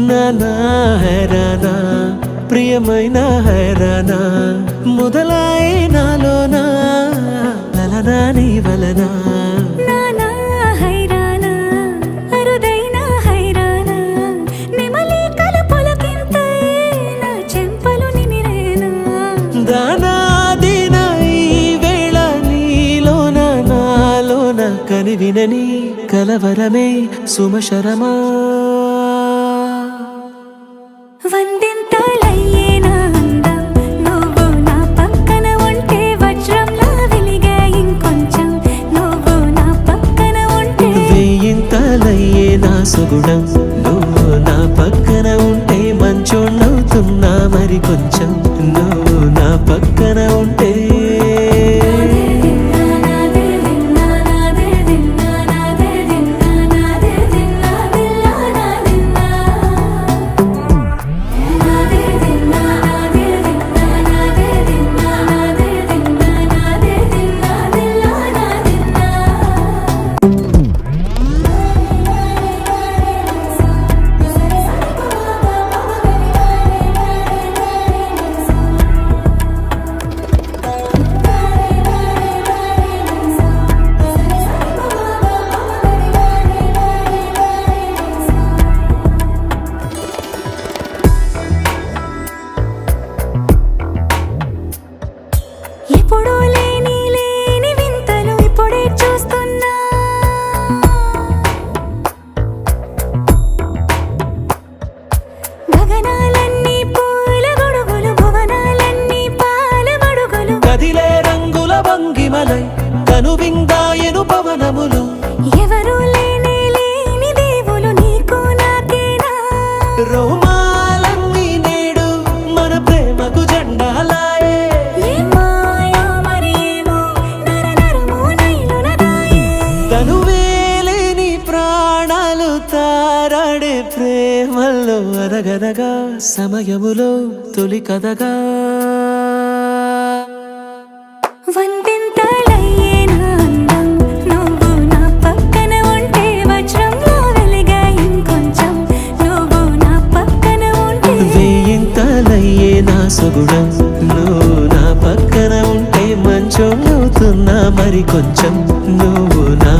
నానా హైరానా ప్రియమైన హైరానా మొదలాయి నాలోనా లలనా నీ వలనా నానా హైరానా అరుదైన హైరానా నిమలి కలపులకింతై నా చెంపలు నిమిరేనా దానాదిన ఈ వేళ నీలోన నాలోన కనివినని కలవరమే సుమశరమా వందింతలయ్యేనా అందం నువ్వు నా పక్కన ఉంటే వజ్రంలా వెలిగే ఇంకొంచెం నువ్వు నా పక్కన ఉంటే వేయింతలయ్యే నా సుగుణం నువ్వు నా పక్కన ఉంటే మంచోణ్ణవుతున్నా మరి కొంచెం నువ్వు నా పక్కన ఉంటే ఎప్పుడూ లేని వింతలు ఇప్పుడే చూస్తున్నా గగనాలన్నీ పూల గొడుగులు భువనాలన్నీ పాల మడుగులు కదిలే రంగుల భంగిమలై కనువిందాయను పవనములు ఎవరూ లేని దేవులు నీకు నాకేనా రోమాలన్నీ నేడు మన ప్రేమకు జెండాలాయే మాయో మరి ఏమో నరనరమో నైలున దాయే తనువేలేని ప్రాణాలు తారాడే ప్రేమల్లో అనగనగా సమయములో తొలి కథగా వందింతలయ్యేనా అందం నువ్వు నా పక్కన ఉంటే వజ్రంలా వెలిగే ఇంకొంచెం నువ్వు నా పక్కన ఉంటే వేయింతలయ్యే నా సుగుణం నువ్వు నా పక్కన ఉంటే మంచోణ్ణవుతున్నా మరి కొంచెం నువ్వు నా